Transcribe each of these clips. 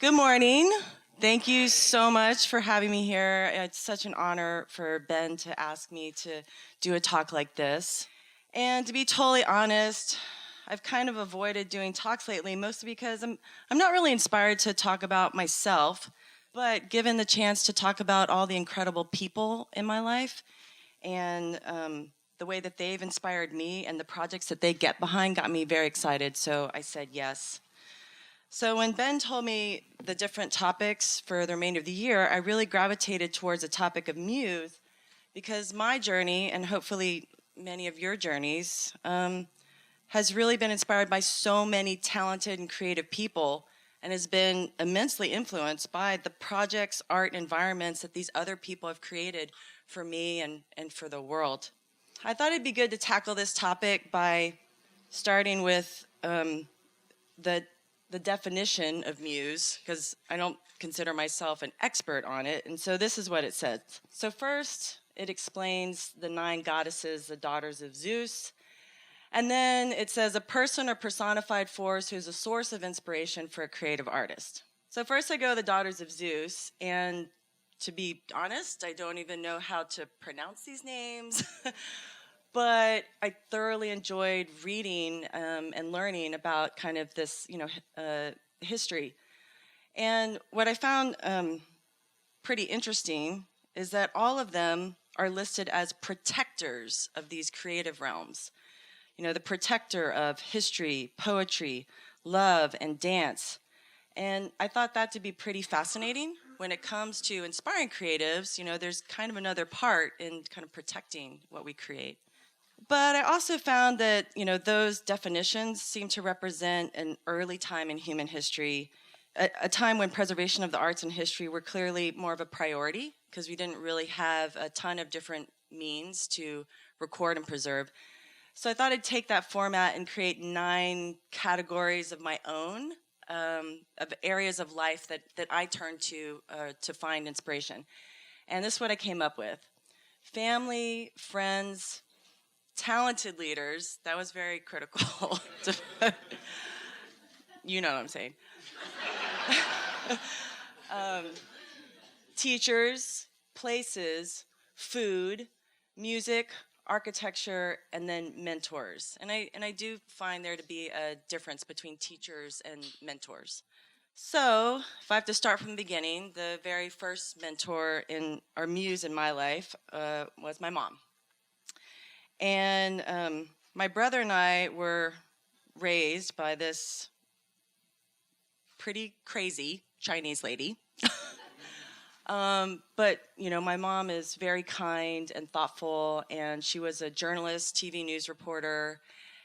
Good morning. Thank you so much for having me here. It's such an honor for Ben to ask me to do a talk like this. And to be totally honest, I've kind of avoided doing talks lately, mostly because I'm not really inspired to talk about myself, but given the chance to talk about all the incredible people in my life and the way that they've inspired me and the projects that they get behind got me very excited, so I said yes. So when Ben told me the different topics for the remainder of the year, I really gravitated towards the topic of muse because my journey, and hopefully many of your journeys, has really been inspired by so many talented and creative people and has been immensely influenced by the projects, art, and environments that these other people have created for me and for the world. I thought it'd be good to tackle this topic by starting with the definition of muse, because I don't consider myself an expert on it, and so this is what it says. So first, it explains the 9 goddesses, the daughters of Zeus, and then it says a person or personified force who's a source of inspiration for a creative artist. So first I go the daughters of Zeus, and to be honest, I don't even know how to pronounce these names. But I thoroughly enjoyed reading and learning about kind of this, history. And what I found pretty interesting is that all of them are listed as protectors of these creative realms. You know, the protector of history, poetry, love, and dance. And I thought that to be pretty fascinating. When it comes to inspiring creatives, there's kind of another part in kind of protecting what we create. But I also found that, those definitions seem to represent an early time in human history, a time when preservation of the arts and history were clearly more of a priority because we didn't really have a ton of different means to record and preserve. So I thought I'd take that format and create 9 categories of my own, of areas of life that I turn to find inspiration. And this is what I came up with. Family, friends, talented leaders, that was very critical. You know what I'm saying. Teachers, places, food, music, architecture, and then mentors. And I do find there to be a difference between teachers and mentors. So if I have to start from the beginning, the very first mentor or muse in my life was my mom. And my brother and I were raised by this pretty crazy Chinese lady. But, my mom is very kind and thoughtful, and she was a journalist, TV news reporter.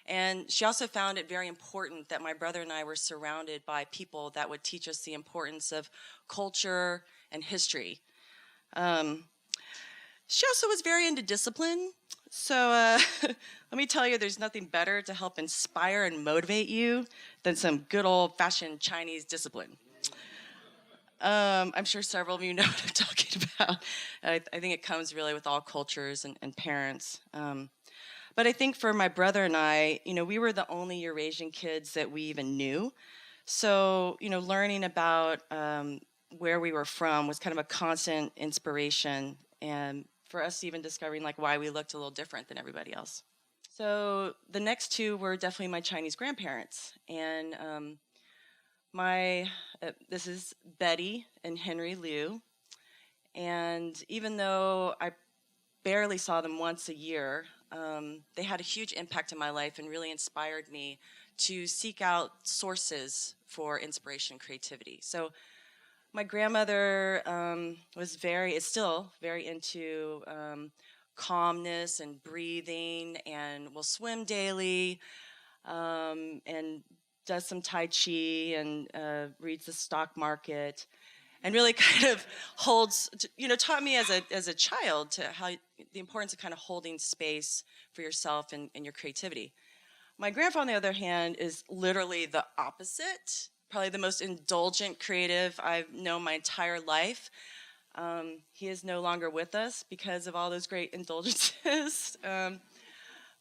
And she also found it very important that my brother and I were surrounded by people that would teach us the importance of culture and history. She also was very into discipline. So let me tell you, there's nothing better to help inspire and motivate you than some good old-fashioned Chinese discipline. I'm sure several of you know what I'm talking about. I think it comes really with all cultures and parents. But I think for my brother and I, we were the only Eurasian kids that we even knew. So, learning about where we were from was kind of a constant inspiration, and for us even discovering why we looked a little different than everybody else. So the next 2 were definitely my Chinese grandparents, and this is Betty and Henry Liu. And even though I barely saw them once a year, they had a huge impact in my life and really inspired me to seek out sources for inspiration and creativity. So my grandmother is still very into calmness and breathing, and will swim daily, and does some Tai Chi and reads the stock market, and really kind of taught me as a child to how the importance of kind of holding space for yourself and your creativity. My grandpa, on the other hand, is literally the opposite. Probably the most indulgent creative I've known my entire life. He is no longer with us because of all those great indulgences.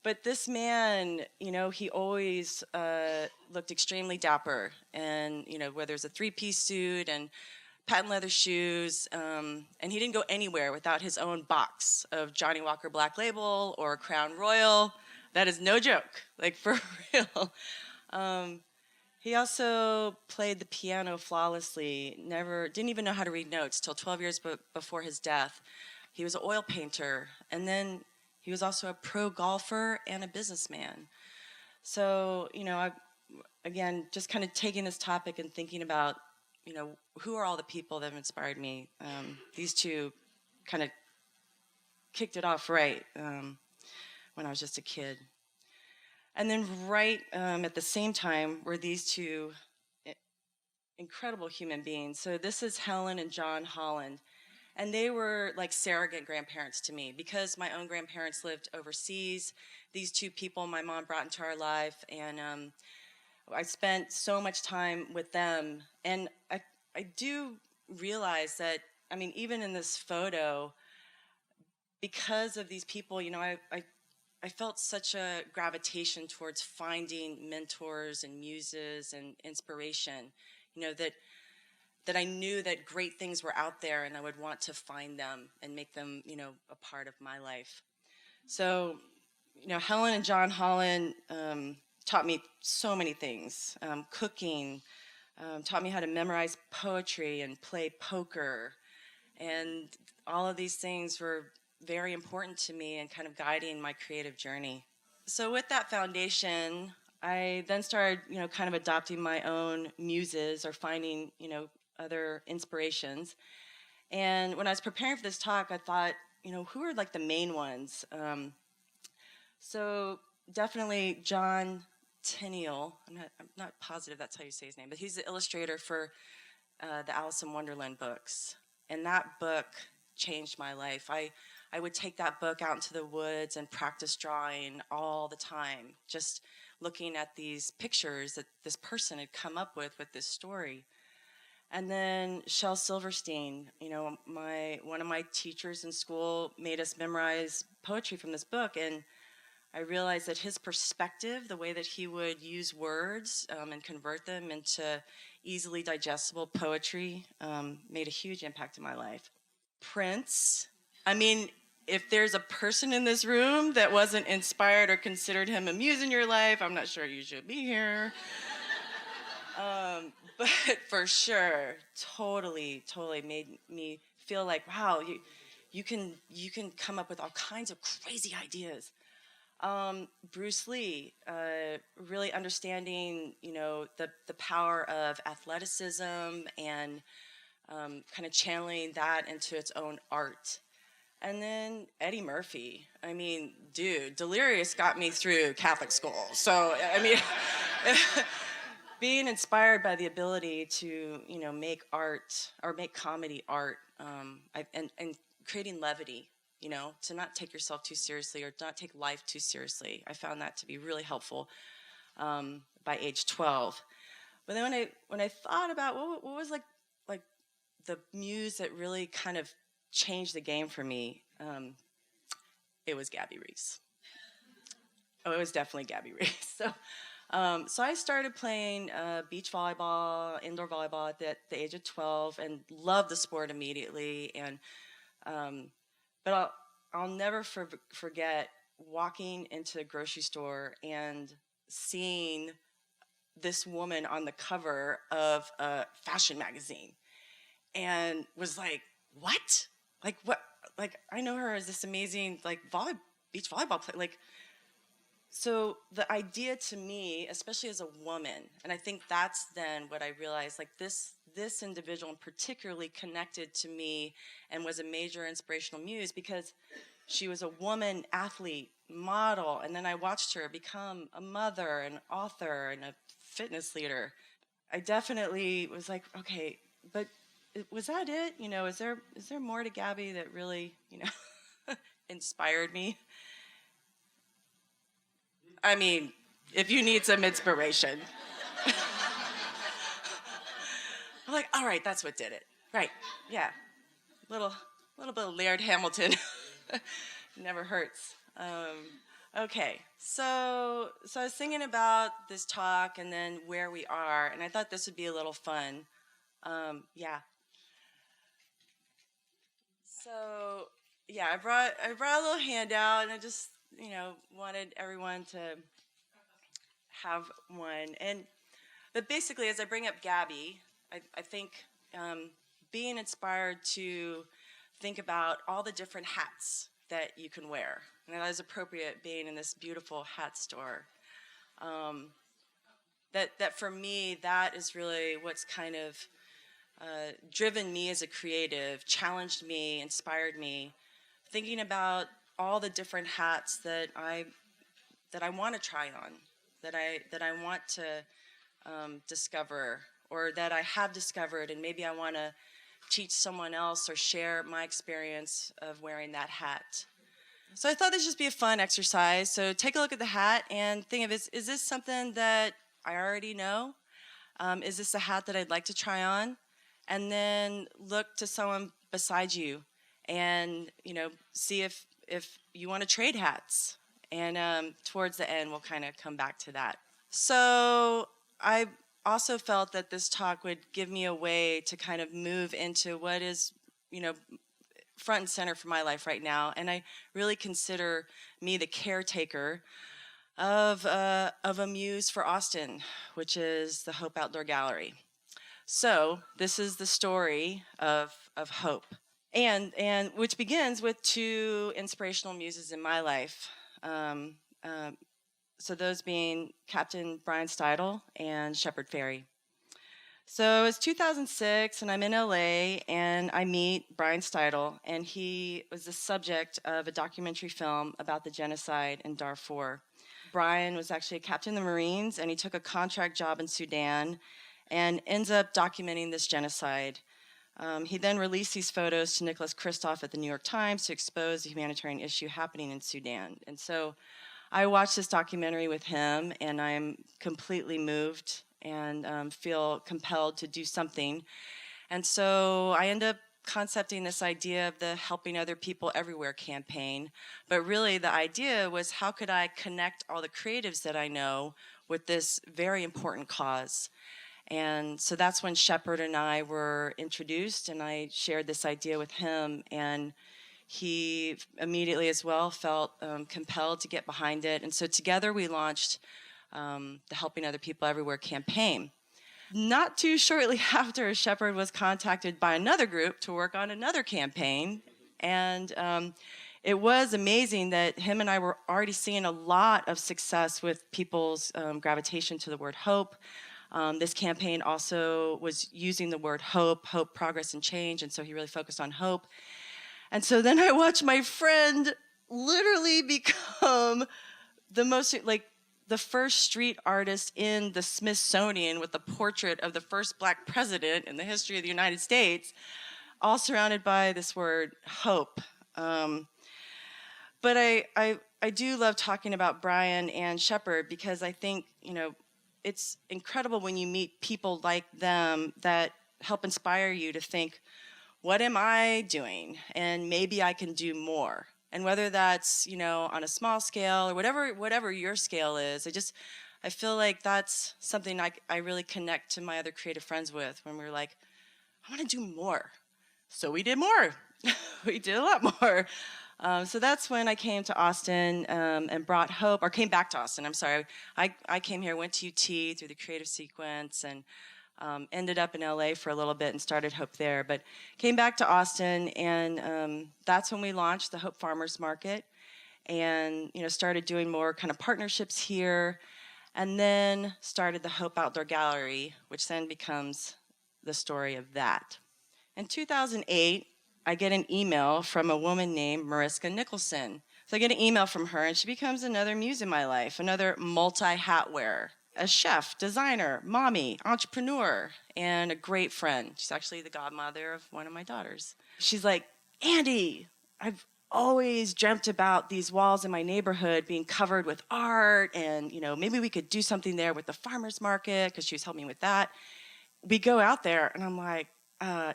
But this man, he always looked extremely dapper. And, whether it's a three-piece suit and patent leather shoes, and he didn't go anywhere without his own box of Johnny Walker Black Label or Crown Royal. That is no joke, like for real. Um, he also played the piano flawlessly, didn't even know how to read notes till 12 years before his death. He was an oil painter, and then he was also a pro golfer and a businessman. So, again, just kind of taking this topic and thinking about, who are all the people that have inspired me. These two kind of kicked it off right when I was just a kid. And then right at the same time were these two incredible human beings. So this is Helen and John Holland. And they were like surrogate grandparents to me because my own grandparents lived overseas. These two people my mom brought into our life, and I spent so much time with them. And I do realize that, even in this photo, because of these people, I felt such a gravitation towards finding mentors and muses and inspiration, that I knew that great things were out there and I would want to find them and make them, a part of my life. So, Helen and John Holland taught me so many things. Cooking, taught me how to memorize poetry and play poker. And all of these things were very important to me and kind of guiding my creative journey. So with that foundation, I then started, kind of adopting my own muses or finding, other inspirations. And when I was preparing for this talk, I thought, who are like the main ones? So definitely John Tenniel. I'm not positive that's how you say his name, but he's the illustrator for the Alice in Wonderland books. And that book changed my life. I would take that book out into the woods and practice drawing all the time, just looking at these pictures that this person had come up with this story. And then Shel Silverstein, one of my teachers in school made us memorize poetry from this book, and I realized that his perspective, the way that he would use words and convert them into easily digestible poetry, made a huge impact in my life. Prince, if there's a person in this room that wasn't inspired or considered him a muse in your life, I'm not sure you should be here. But for sure, totally made me feel like, wow, you can come up with all kinds of crazy ideas. Bruce Lee, really understanding, the power of athleticism and kind of channeling that into its own art. And then Eddie Murphy. Dude, Delirious got me through Catholic school. So, being inspired by the ability to, make art or make comedy art, and creating levity, to not take yourself too seriously or not take life too seriously. I found that to be really helpful by age 12. But then when I thought about what was like the muse that really kind of changed the game for me, it was Gabby Reese. Oh, it was definitely Gabby Reese. So I started playing beach volleyball, indoor volleyball at the age of 12, and loved the sport immediately. And but I'll never forget walking into a grocery store and seeing this woman on the cover of a fashion magazine, and was like, what? Like what? Like I know her as this amazing beach volleyball player. So the idea to me, especially as a woman, and I think that's then what I realized, this individual particularly connected to me and was a major inspirational muse because she was a woman athlete, model, and then I watched her become a mother, an author, and a fitness leader. I definitely was like, okay, but was that it? Is there more to Gabby that really, inspired me? If you need some inspiration. I'm like, all right, that's what did it. Right, yeah. Little bit of Laird Hamilton. Never hurts. Okay, so I was thinking about this talk and then where we are, and I thought this would be a little fun. Yeah. So yeah, I brought a little handout, and I just wanted everyone to have one. And but basically, as I bring up Gabby, I think um, being inspired to think about all the different hats that you can wear, and that is appropriate being in this beautiful hat store. Um, that for me, that is really what's kind of driven me as a creative, challenged me, inspired me, thinking about all the different hats that I want to try on, that I want to discover, or that I have discovered, and maybe I want to teach someone else or share my experience of wearing that hat. So I thought this would just be a fun exercise. So take a look at the hat and think of is this something that I already know? Is this a hat that I'd like to try on? And then look to someone beside you and see if you want to trade hats. And towards the end, we'll kind of come back to that. So I also felt that this talk would give me a way to kind of move into what is, front and center for my life right now. And I really consider me the caretaker of a muse for Austin, which is the Hope Outdoor Gallery. So this is the story of hope, and which begins with two inspirational muses in my life. Um, um, so those being Captain Brian Steidle and Shepard Fairey. So it's 2006, and I'm in LA, and I meet Brian Steidle, and he was the subject of a documentary film about the genocide in Darfur. Brian was actually a captain in the Marines, and he took a contract job in Sudan and ends up documenting this genocide. He then released these photos to Nicholas Kristof at the New York Times to expose the humanitarian issue happening in Sudan. And so I watched this documentary with him, and I'm completely moved and feel compelled to do something. And so I end up concepting this idea of the Helping Other People Everywhere campaign. But really the idea was, how could I connect all the creatives that I know with this very important cause? And so that's when Shepard and I were introduced, and I shared this idea with him, and he immediately as well felt compelled to get behind it. And so together we launched the Helping Other People Everywhere campaign. Not too shortly after, Shepard was contacted by another group to work on another campaign. And it was amazing that him and I were already seeing a lot of success with people's gravitation to the word hope. This campaign also was using the word hope, progress, and change. And so he really focused on hope. And so then I watched my friend literally become the first street artist in the Smithsonian with the portrait of the first Black president in the history of the United States, all surrounded by this word hope. But I do love talking about Brian and Shepard, because I think, it's incredible when you meet people like them that help inspire you to think, what am I doing? And maybe I can do more. And whether that's, on a small scale or whatever your scale is, I feel like that's something I really connect to my other creative friends with, when we're like, I want to do more. So we did more. We did a lot more. So that's when I came to Austin and brought hope, or came back to Austin, I'm sorry. I came here, went to UT through the creative sequence, and ended up in LA for a little bit and started Hope there. But came back to Austin, and that's when we launched the Hope Farmers Market, and started doing more kind of partnerships here, and then started the Hope Outdoor Gallery, which then becomes the story of that. In 2008, I get an email from a woman named Mariska Nicholson. So I get an email from her, and she becomes another muse in my life, another multi-hat wearer, a chef, designer, mommy, entrepreneur, and a great friend. She's actually the godmother of one of my daughters. She's like, Andi, I've always dreamt about these walls in my neighborhood being covered with art, and maybe we could do something there with the farmers market, because she was helping me with that. We go out there, and I'm like,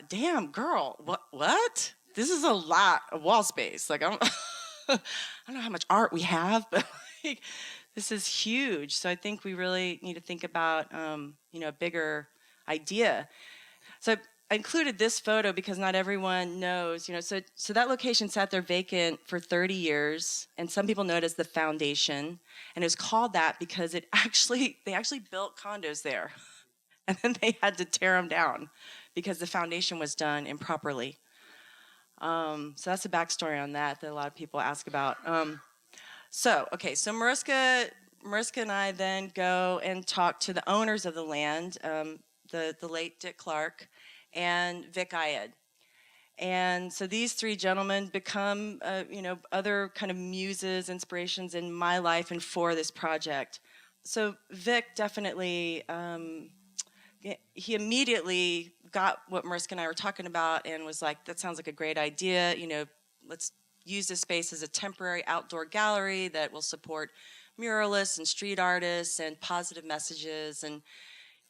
damn, girl, what? This is a lot of wall space. Like, I don't, I don't know how much art we have, but like, this is huge. So I think we really need to think about, a bigger idea. So I included this photo because not everyone knows, so that location sat there vacant for 30 years, and some people know it as the foundation, and it was called that because they actually built condos there, and then they had to tear them down because the foundation was done improperly. So that's the backstory on that a lot of people ask about. So Mariska and I then go and talk to the owners of the land, the late Dick Clark and Vic Ayed. And so these three gentlemen become, other kind of muses, inspirations in my life and for this project. So Vic definitely, he immediately got what Mariska and I were talking about and was like, that sounds like a great idea. Let's use this space as a temporary outdoor gallery that will support muralists and street artists and positive messages. And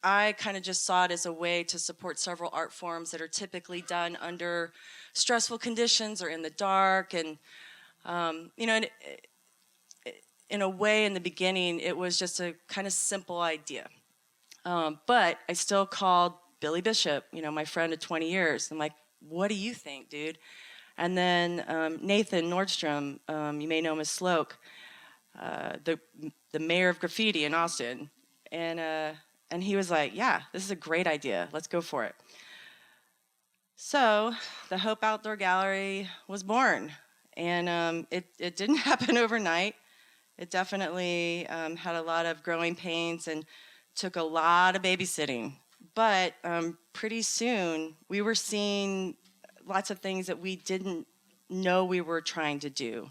I kind of just saw it as a way to support several art forms that are typically done under stressful conditions or in the dark. And, in a way, in the beginning, it was just a kind of simple idea. But I still called Billy Bishop, my friend of 20 years. I'm like, what do you think, dude? And then Nathan Nordstrom, you may know him as Sloke, the mayor of graffiti in Austin. And he was like, yeah, this is a great idea. Let's go for it. So the Hope Outdoor Gallery was born. And it didn't happen overnight. It definitely had a lot of growing pains and took a lot of babysitting. But pretty soon, we were seeing lots of things that we didn't know we were trying to do.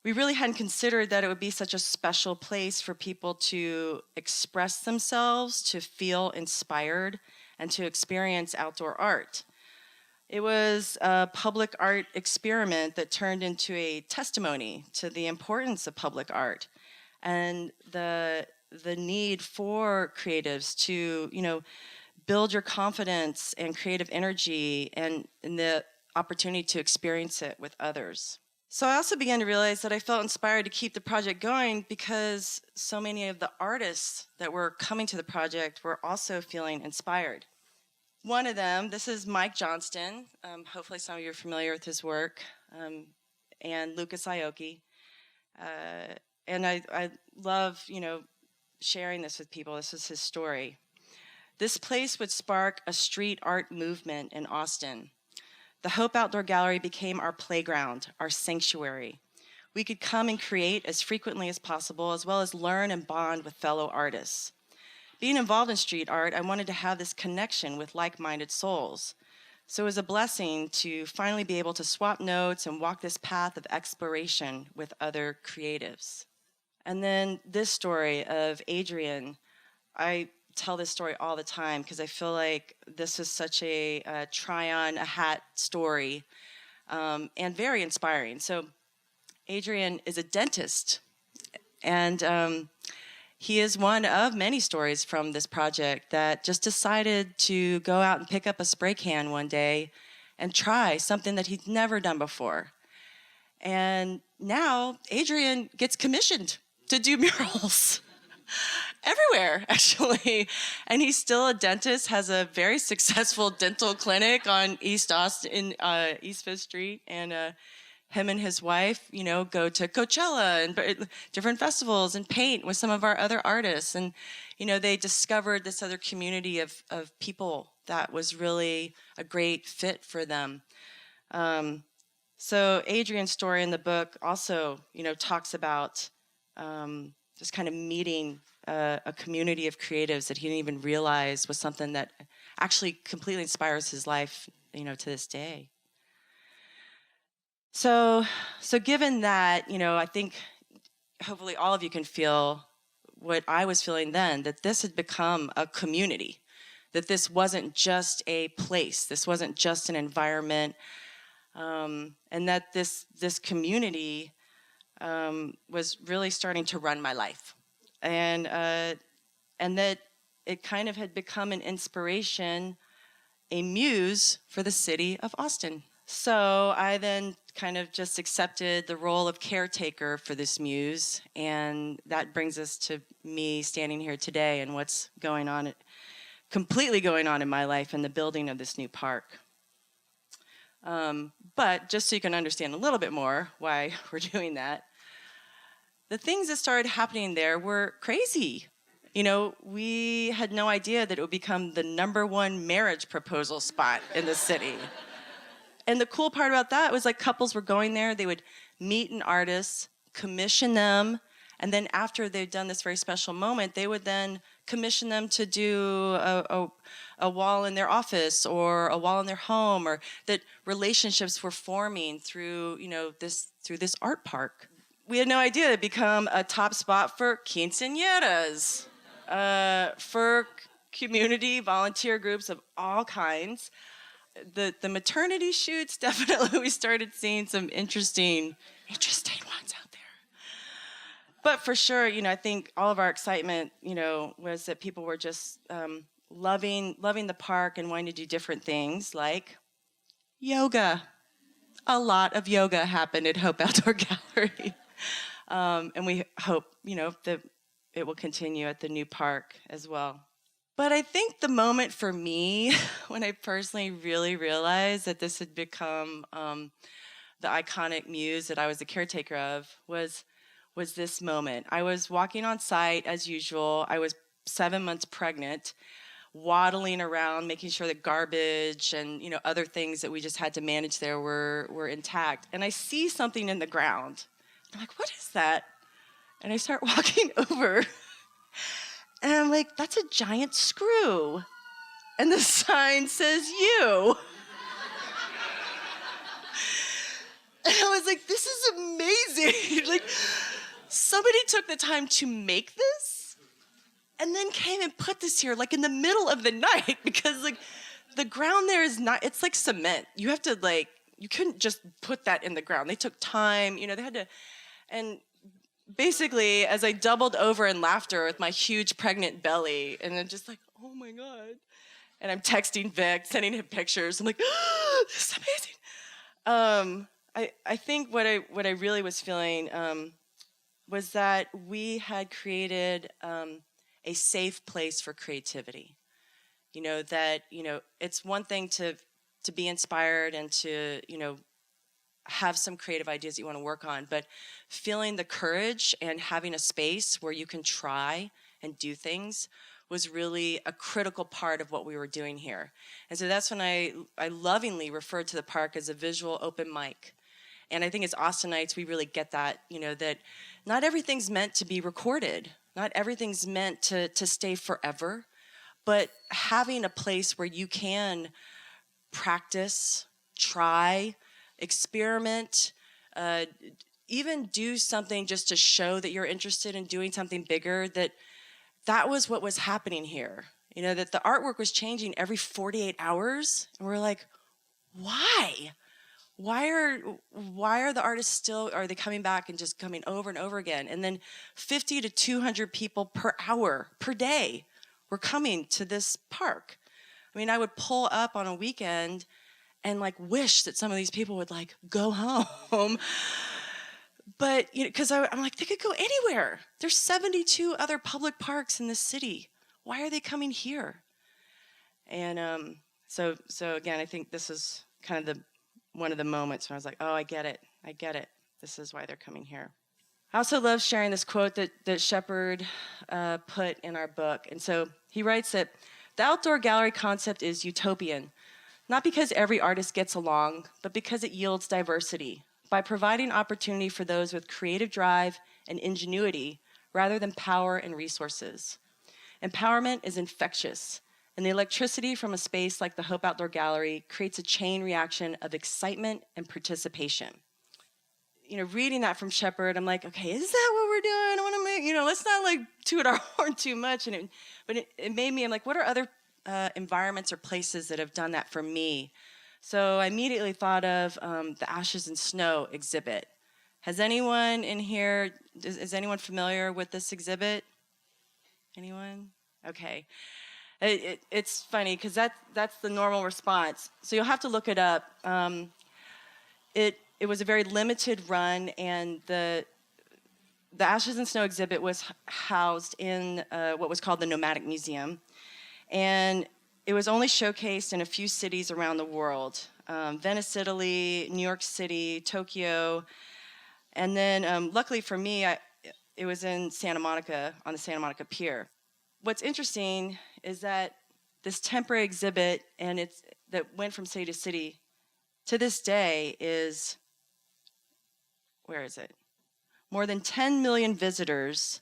We really hadn't considered that it would be such a special place for people to express themselves, to feel inspired, and to experience outdoor art. It was a public art experiment that turned into a testimony to the importance of public art and the need for creatives to, build your confidence and creative energy and the opportunity to experience it with others. So I also began to realize that I felt inspired to keep the project going because so many of the artists that were coming to the project were also feeling inspired. One of them, this is Mike Johnston. Hopefully some of you are familiar with his work, and Lucas Aoki. And I love, sharing this with people. This is his story. This place would spark a street art movement in Austin. The Hope Outdoor Gallery became our playground, our sanctuary. We could come and create as frequently as possible, as well as learn and bond with fellow artists. Being involved in street art, I wanted to have this connection with like-minded souls. So it was a blessing to finally be able to swap notes and walk this path of exploration with other creatives. And then this story of Adrian, I tell this story all the time because I feel like this is such a try-on-a-hat story and very inspiring. So Adrian is a dentist, and he is one of many stories from this project that just decided to go out and pick up a spray can one day and try something that he'd never done before. And now Adrian gets commissioned to do murals everywhere, actually. And he's still a dentist, has a very successful dental clinic on East Austin, East 5th Street. And him and his wife, go to Coachella and different festivals and paint with some of our other artists. And, they discovered this other community of people that was really a great fit for them. So Adrian's story in the book also, talks about just kind of meeting a community of creatives that he didn't even realize was something that actually completely inspires his life, to this day. So given that, I think hopefully all of you can feel what I was feeling then, that this had become a community, that this wasn't just a place, this wasn't just an environment, and that this community was really starting to run my life. And that it kind of had become an inspiration, a muse for the city of Austin. So I then kind of just accepted the role of caretaker for this muse, and that brings us to me standing here today and what's going on, completely going on in my life in the building of this new park. But just so you can understand a little bit more why we're doing that, the things that started happening there were crazy. You know, we had no idea that it would become the #1 marriage proposal spot in the city. And the cool part about that was like couples were going there, they would meet an artist, commission them, and then after they'd done this very special moment, they would then commission them to do a wall in their office or a wall in their home, or that relationships were forming through, through this art park. We had no idea it'd become a top spot for quinceañeras, for community volunteer groups of all kinds. The maternity shoots, definitely we started seeing some interesting ones out there. But for sure, I think all of our excitement, was that people were just loving the park and wanting to do different things like yoga. A lot of yoga happened at Hope Outdoor Gallery. And we hope, that it will continue at the new park as well. But I think the moment for me, when I personally really realized that this had become the iconic muse that I was the caretaker of, was this moment. I was walking on site as usual. I was 7 months pregnant, waddling around, making sure that garbage and other things that we just had to manage there were intact. And I see something in the ground. I'm like, what is that? And I start walking over. And I'm like, that's a giant screw. And the sign says you. And I was like, this is amazing. Like, somebody took the time to make this and then came and put this here, like in the middle of the night, because like the ground there is not, it's like cement. You have to you couldn't just put that in the ground. They took time, they had to, and basically, as I doubled over in laughter with my huge pregnant belly, and then just like, oh my God. And I'm texting Vic, sending him pictures. I'm like, oh, this is amazing. I think what I really was feeling was that we had created a safe place for creativity. That, it's one thing to be inspired and to, have some creative ideas that you want to work on, but feeling the courage and having a space where you can try and do things was really a critical part of what we were doing here. And so that's when I lovingly referred to the park as a visual open mic. And I think as Austinites, we really get that, that not everything's meant to be recorded. Not everything's meant to stay forever, but having a place where you can practice, try, experiment, even do something just to show that you're interested in doing something bigger, that was what was happening here. That the artwork was changing every 48 hours. And we're like, why? Why are the artists still, are they coming back and just coming over and over again? And then 50 to 200 people per hour, per day, were coming to this park. I mean, I would pull up on a weekend and wish that some of these people would go home. But, because I'm like, they could go anywhere. There's 72 other public parks in this city. Why are they coming here? And so again, I think this is kind of one of the moments when I was like, oh, I get it. This is why they're coming here. I also love sharing this quote that Shepard put in our book. And so he writes that the outdoor gallery concept is utopian, not because every artist gets along, but because it yields diversity by providing opportunity for those with creative drive and ingenuity rather than power and resources. Empowerment is infectious, and the electricity from a space like the Hope Outdoor Gallery creates a chain reaction of excitement and participation. Reading that from Shepard, I'm like, okay, is that what we're doing? I want to make, let's not toot our horn too much. But it made me, I'm like, what are other environments or places that have done that for me? So I immediately thought of the Ashes and Snow exhibit. Has anyone in here, is anyone familiar with this exhibit? Anyone? Okay. It's funny because that's the normal response. So you'll have to look it up. it was a very limited run, and the Ashes and Snow exhibit was housed in what was called the Nomadic Museum, and it was only showcased in a few cities around the world: Venice, Italy, New York City, Tokyo, and then luckily for me, it was in Santa Monica on the Santa Monica Pier. What's interesting is that this temporary exhibit that went from city to city to this day is, where is it? More than 10 million visitors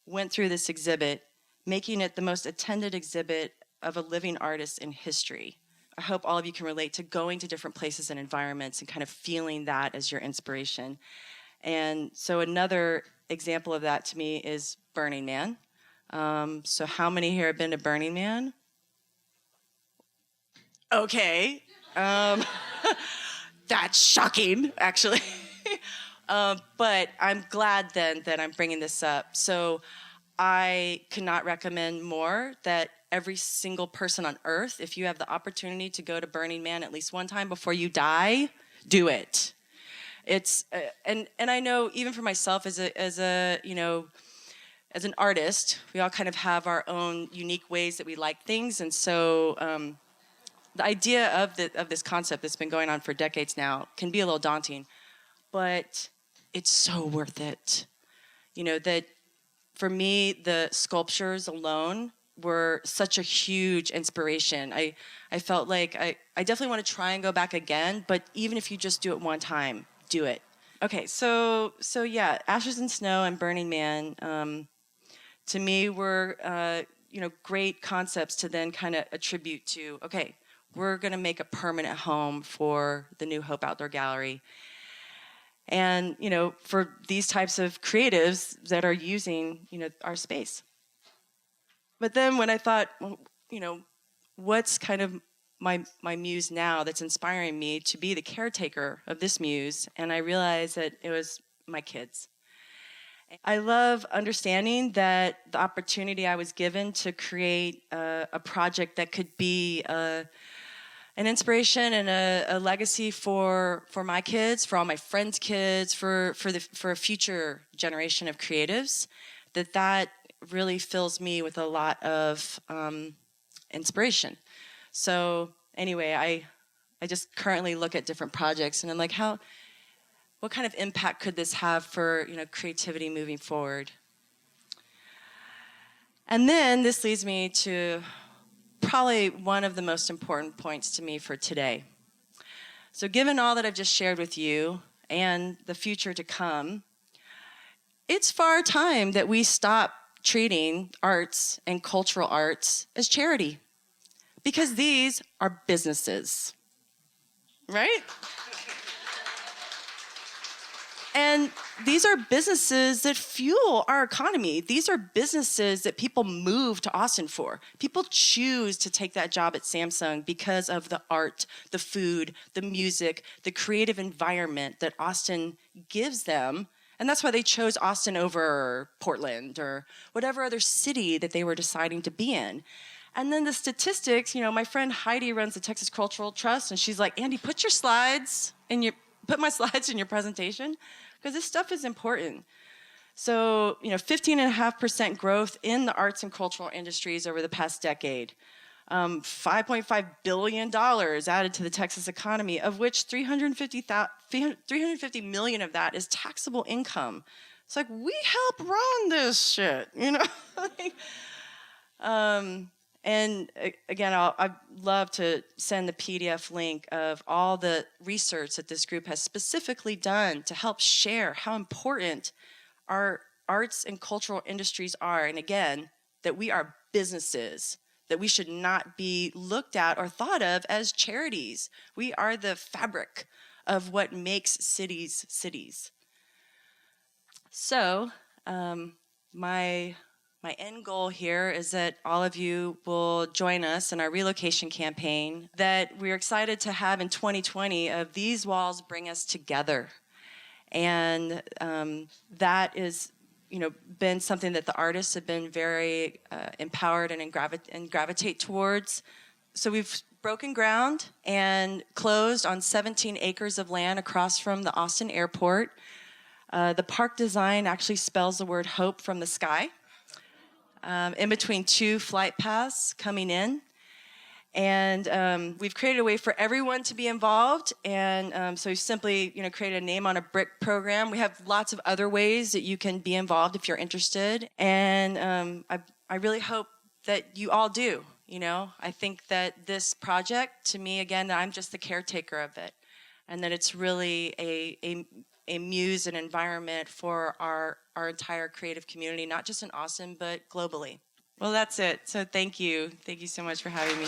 went through this exhibit, making it the most attended exhibit of a living artist in history. I hope all of you can relate to going to different places and environments and kind of feeling that as your inspiration. And so another example of that to me is Burning Man. So how many here have been to Burning Man? Okay. That's shocking, actually. But I'm glad then that I'm bringing this up. So I cannot recommend more that every single person on earth, if you have the opportunity to go to Burning Man at least one time before you die, do it. It's and I know even for myself as an artist, we all kind of have our own unique ways that we like things, and so the idea of this concept that's been going on for decades now can be a little daunting, but it's so worth it. That for me, the sculptures alone were such a huge inspiration. I felt like I definitely want to try and go back again, but even if you just do it one time, do it. Okay, so yeah, Ashes and Snow and Burning Man, to me were great concepts to then kind of attribute to. Okay, we're going to make a permanent home for the New Hope Outdoor Gallery. And, for these types of creatives that are using, our space. But then when I thought, what's kind of my muse now that's inspiring me to be the caretaker of this muse, and I realized that it was my kids. I love understanding that the opportunity I was given to create a project that could be an inspiration and a legacy for my kids, for all my friends' kids, for a future generation of creatives, that really fills me with a lot of inspiration. So anyway, I just currently look at different projects and I'm like, what kind of impact could this have for creativity moving forward? And then this leads me to probably one of the most important points to me for today. So given all that I've just shared with you and the future to come, it's far time that we stop treating arts and cultural arts as charity, because these are businesses, right? And these are businesses that fuel our economy. These are businesses that people move to Austin for. People choose to take that job at Samsung because of the art, the food, the music, the creative environment that Austin gives them. And that's why they chose Austin over Portland or whatever other city that they were deciding to be in. And then the statistics, my friend Heidi runs the Texas Cultural Trust, and she's like, Andy, put my slides in your presentation, because this stuff is important. So, 15.5% growth in the arts and cultural industries over the past decade. $5.5 billion added to the Texas economy, of which 350 million of that is taxable income. It's like, we help run this shit, And again, I'd love to send the PDF link of all the research that this group has specifically done to help share how important our arts and cultural industries are. And again, that we are businesses, that we should not be looked at or thought of as charities. We are the fabric of what makes cities cities. So, my end goal here is that all of you will join us in our relocation campaign that we're excited to have in 2020 of These Walls Bring Us Together. And that is, been something that the artists have been very empowered and gravitate towards. So we've broken ground and closed on 17 acres of land across from the Austin airport. The park design actually spells the word hope from the sky, in between two flight paths coming in. And we've created a way for everyone to be involved. And so we simply, created a name on a brick program. We have lots of other ways that you can be involved if you're interested. And I really hope that you all do. I think that this project, to me, again, I'm just the caretaker of it, and that it's really a muse and environment for our entire creative community, not just in Austin, but globally. Well, that's it. So thank you. Thank you so much for having me.